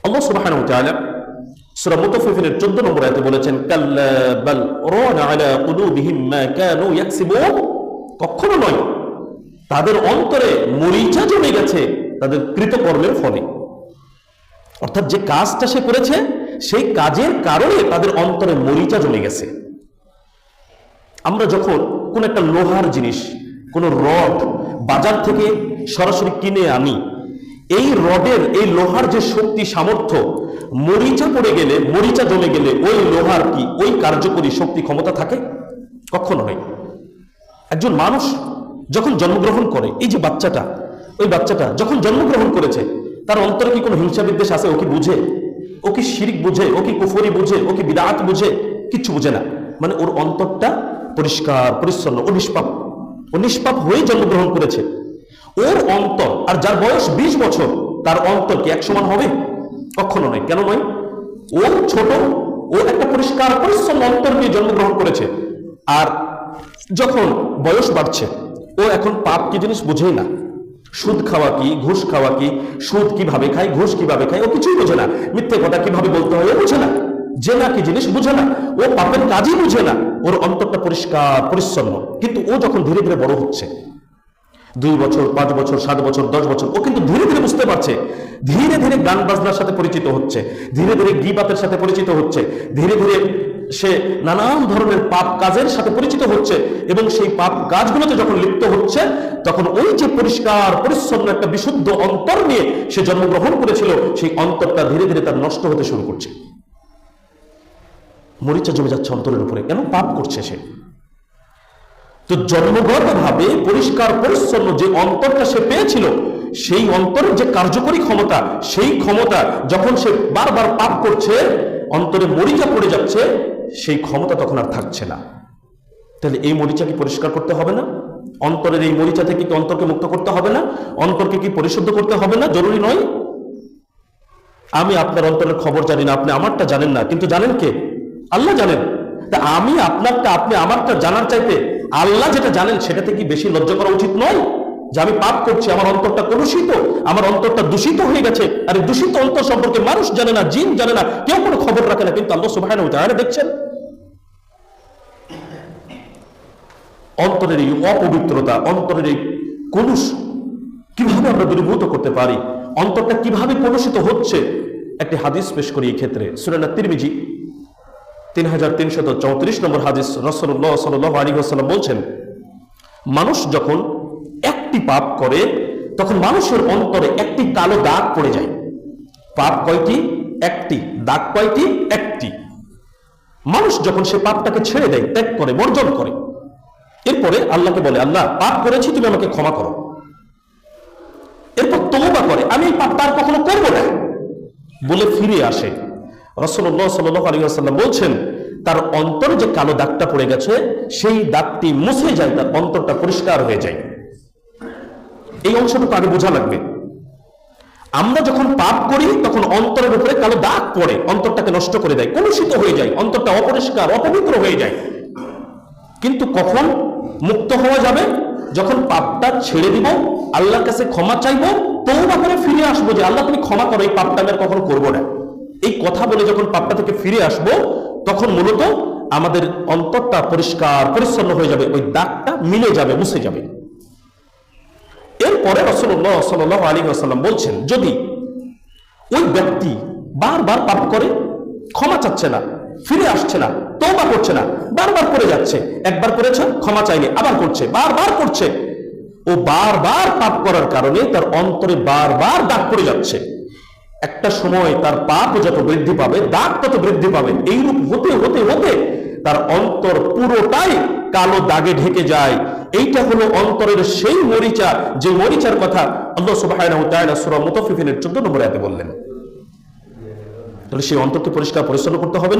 আল্লাহ সুবহানাহু ওয়া তাআলা সূরা মুতাফফিফিনের 14 নম্বর আয়াতে বলেছেন, কাল্লা বাল রানা আলা কুলুবিহিম মা কানু ইয়াকসিবুন, কখনো নয়, তাদের অন্তরে মরিচা জমে গেছে তাদের কৃতকর্মের ফলে। অর্থাৎ যে কাজটা সে করেছে সেই কাজের কারণে তাদের অন্তরে মরিচা জমে গেছে। আমরা যখন কোন একটা লোহার জিনিস, কোন রড বাজার থেকে সরাসরি কিনে আনি, এই রডের, এই লোহার যে শক্তি সামর্থ্য, মরিচা পড়ে গেলে, মরিচা জমে গেলে ওই লোহার কি ওই কার্যকরী শক্তি ক্ষমতা থাকে? কখনো নয়। একজন মানুষ যখন জন্মগ্রহণ করে, এই যে বাচ্চাটা, ওই বাচ্চাটা যখন জন্মগ্রহণ করেছে, তার অন্তরে কি কোনো হিংসা বিদ্বেষ আছে? ও কি বুঝে? ও কি শিরক বুঝে? ও কি কুফরি বুঝে? ও কি বিদআত বুঝে? কিচ্ছু বুঝে না। মানে ওর অন্তরটা পরিষ্কার পরিচ্ছন্ন, ও নিষ্পাপ হয়ে জন্মগ্রহণ করেছে। ওর অন্তর আর যার বয়স 20 বছর, তার অন্তর কি এক সমান হবে? কখনো নয়। কেন নয়? ও ছোট, ও একটা পরিষ্কার পরিচ্ছন্ন অন্তর নিয়ে জন্মগ্রহণ করেছে। আর যখন বয়স বাড়ছে, ও এখন পাপ কি জিনিস বুঝেই না। সুদ খাওয়া কি, ঘুষ খাওয়া কি, সুদ কিভাবে খায়, ঘুষ কিভাবে খায়, ও কিছুই বোঝে না। মিথ্যে কথা কিভাবে বলতে হয় বোঝে না। জেনা কি জিনিস বুঝে না। ও পাপের কাজই বুঝে না। ওর অন্তরটা পরিষ্কার পরিচ্ছন্ন। কিন্তু ও যখন ধীরে ধীরে বড় হচ্ছে, 2 বছর, 5 বছর, 7 বছর, 10 বছর, ও কিন্তু ধীরে ধীরে বুঝতে পারছে। ধীরে ধীরে গান বাজনার সাথে পরিচিত হচ্ছে, ধীরে ধীরে গীবাতের সাথে পরিচিত হচ্ছে, ধীরে ধীরে সে নানান ধরনের পাপ কাজের সাথে পরিচিত হচ্ছে, এবং সেই পাপ কাজগুলোতে যখন লিপ্ত হচ্ছে, তখন ওই যে পরিষ্কার পরিচ্ছন্ন একটা বিশুদ্ধ অন্তর নিয়ে সে জন্মগ্রহণ করেছিল, সেই অন্তরটা ধীরে ধীরে তার নষ্ট হতে শুরু করছে। মরিচা জমে যাচ্ছে অন্তরের উপরে। কেন? পাপ করছে সে। তো জন্মগতভাবে পরিষ্কার পরিচ্ছন্ন যে অন্তরটা সে পেয়েছিল, সেই অন্তরের যে কার্যকরী ক্ষমতা, সেই ক্ষমতা যখন সে বারবার পাপ করছে, অন্তরে মরিচা পড়ে যাচ্ছে, সেই ক্ষমতা তখন আর থাকছে না। তাহলে এই মরিচা কি পরিষ্কার করতে হবে না? অন্তরের এই মরিচা থেকে কি অন্তরকে মুক্ত করতে হবে না? অন্তরকে কি পরিশুদ্ধ করতে হবে না? জরুরি নয়? আমি আপনার অন্তরের খবর জানি না, আপনি আমারটা জানেন না, কিন্তু জানেন কে? আল্লাহ জানেন। তা আমি আপনারটা, আপনি আমারটা জানার চাইতে আল্লাহ যেটা জানেন সেটাতে কি বেশি লজ্জা করা উচিত নয়? যে আমি পাপ করছি, আমার অন্তরটা কলুষিত, আমার অন্তরটা দূষিত হয়ে গেছে। আর এই দূষিত অন্তর সম্পর্কে মানুষ জানে না, জিন জানে না, কেউ কোনো খবর রাখে না, কিন্তু আল্লাহ সুবহানাহু ওয়া তাআলা দেখছেন। অন্তরের এই অপবিত্রতা, অন্তরের এই কলুষ কিভাবে আমরা দূরীভূত করতে পারি? অন্তরটা কিভাবে কলুষিত হচ্ছে? একটি হাদিস পেশ করি এই ক্ষেত্রে। সূরা তিরমিজি 3334 নম্বর হাদিস। রাসূলুল্লাহ সাল্লাল্লাহু আলাইহি ওয়াসাল্লাম বলছেন, মানুষ যখন একটি পাপ করে, তখন মানুষের অন্তরে একটি কালো দাগ পড়ে যায়। পাপ কয়টি? একটি। দাগ কয়টি? একটি। মানুষ যখন সে পাপটাকে ছেড়ে দেয়, ত্যাগ করে, বর্জন করে, এরপরে আল্লাহকে বলে, আল্লাহ পাপ করেছি, তুমি আমাকে ক্ষমা করো। এরপর তওবা করে, আমি এই পাপটা আর কখনো করব না বলে ফিরে আসে। রাসূলুল্লাহ সাল্লাল্লাহু আলাইহি ওয়াসাল্লাম বলছেন, তার অন্তরে যে কালো দাগটা পড়ে গেছে, সেই দাগটি মুছে যায়, তার অন্তরটা পরিষ্কার হয়ে যায়। এই অংশটুকু আগে বোঝা লাগবে। আমরা যখন পাপ করি, তখন অন্তরের উপরে কালো দাগ পড়ে, অন্তরটাকে নষ্ট করে দেয়, কলুষিত হয়ে যায়, অন্তরটা অপরিষ্কার, অপবিত্র হয়ে যায়। কিন্তু কখন মুক্ত হওয়া যাবে? যখন পাপটা ছেড়ে দিব, আল্লাহর কাছে ক্ষমা চাইবো, তওবা করে ফিরে আসবো যে আল্লাহ তুমি ক্ষমা করো, এই পাপটা আমি আর কখনো করবো না। এই কথা বলে যখন পাপটা থেকে ফিরে আসবো, তখন মূলত আমাদের অন্তরটা পরিষ্কার পরিচ্ছন্ন হয়ে যাবে, ওই দাগটা মিলে যাবে, মুছে যাবে। এরপরে রাসূলুল্লাহ সাল্লাল্লাহু আলাইহি ওয়াসাল্লাম বলছেন, যদি ওই ব্যক্তি বারবার পাপ করে, ক্ষমা চাচ্ছে না, ফিরে আসছে না, তওবা করছে না, বারবার করে যাচ্ছে, একবার করেছে, ক্ষমা চাইলে আবার করছে, বারবার করছে, ও বারবার পাপ করার কারণে তার অন্তরে বারবার দাগ পড়ে যাচ্ছে, একটা সময় তার পাপ যত বৃদ্ধি পাবে, দাগ তত বৃদ্ধি পাবে। এইরূপ হতে হতে হতে তার অন্তর পুরোটাই কালো দাগে ঢেকে যায়। এইটা হলো অন্তরের সেই মরিচা, যে মরিচার কথা আল্লাহ সুবহানাহু ওয়া তাআলা সূরা মুতাফফিফিনের 14 নম্বর আয়াতে বললেন। তাহলে সেই অন্তরকে পরিষ্কার পরিচ্ছন্ন করতে হবে না?